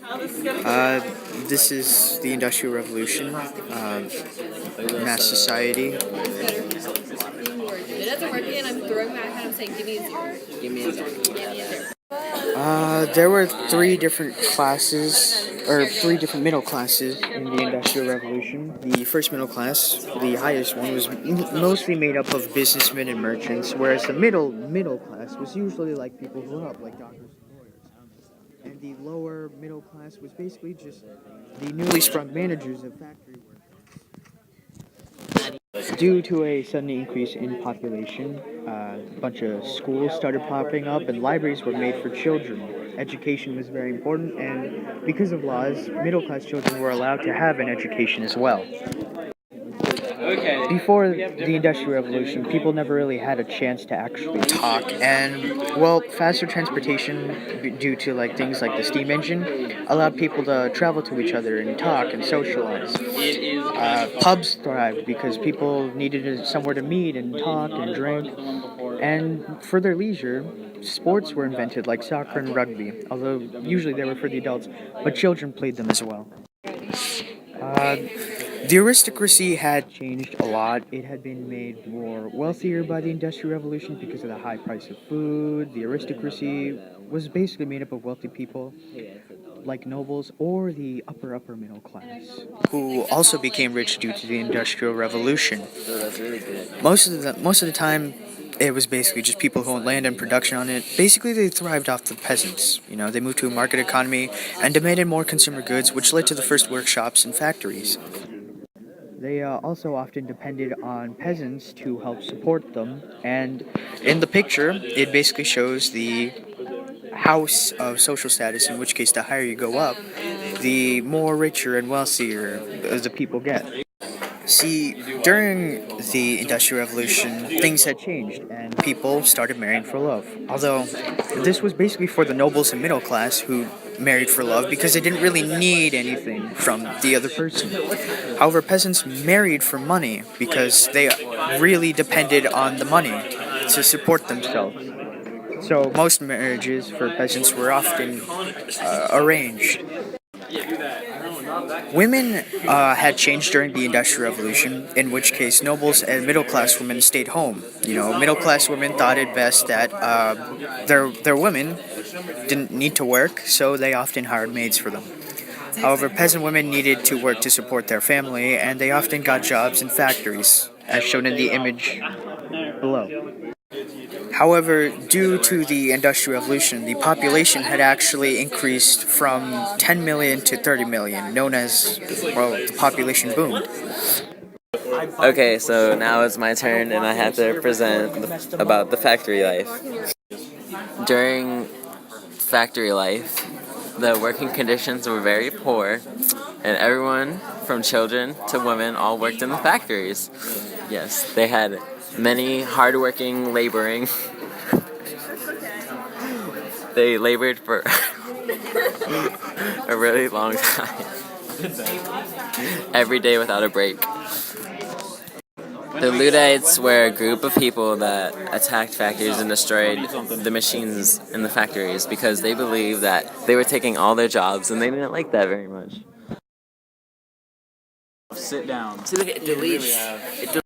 Uh, this is the Industrial Revolution, mass society. It doesn't work again. I'm throwing my hat. I'm saying, give me a zero. Give me a zero. Give me a zero. There were three different classes, or three different middle classes in the Industrial Revolution. The first middle class, the highest one, was mostly made up of businessmen and merchants, whereas the middle class was usually like people who grew up, like doctors and lawyers. And the lower middle class was basically just the newly sprung managers of factory workers. Due to a sudden increase in population, a bunch of schools started popping up and libraries were made for children. Education was very important, and because of laws, middle class children were allowed to have an education as well. Before the Industrial Revolution, people never really had a chance to actually talk, and well, faster transportation, due to like things like the steam engine, allowed people to travel to each other and talk and socialize. Pubs thrived because people needed somewhere to meet and talk and drink, and for their leisure, sports were invented like soccer and rugby, although usually they were for the adults, but children played them as well. Uh, the aristocracy had changed a lot. It had been made more wealthier by the Industrial Revolution because of the high price of food. The aristocracy was basically made up of wealthy people, like nobles or the upper middle class, who also became rich due to the Industrial Revolution. Most of the time, it was basically just people who owned land and production on it. Basically, they thrived off the peasants. You know, they moved to a market economy and demanded more consumer goods, which led to the first workshops and factories. They also often depended on peasants to help support them. And in the picture, it basically shows the house of social status, in which case, the higher you go up, the more richer and wealthier the people get. See, during the Industrial Revolution, things had changed and people started marrying for love. Although, this was basically for the nobles and middle class who married for love because they didn't really need anything from the other person. However, peasants married for money because they really depended on the money to support themselves. So, most marriages for peasants were often arranged. Women had changed during the Industrial Revolution, in which case nobles and middle class women stayed home. You know, middle class women thought it best that their women didn't need to work, so they often hired maids for them. However, peasant women needed to work to support their family, and they often got jobs in factories, as shown in the image below. However, due to the Industrial Revolution, the population had actually increased from 10 million to 30 million, known as, well, the population boomed. Okay, so now it's my turn, and I have to present about the factory life. During factory life, the working conditions were very poor, and everyone, from children to women, all worked in the factories. Yes, they had many hardworking laboring. They labored for a really long time, every day without a break. The Luddites were a group of people that attacked factories and destroyed the machines in the factories because they believed that they were taking all their jobs, and they didn't like that very much. Sit down. See, look, it deletes.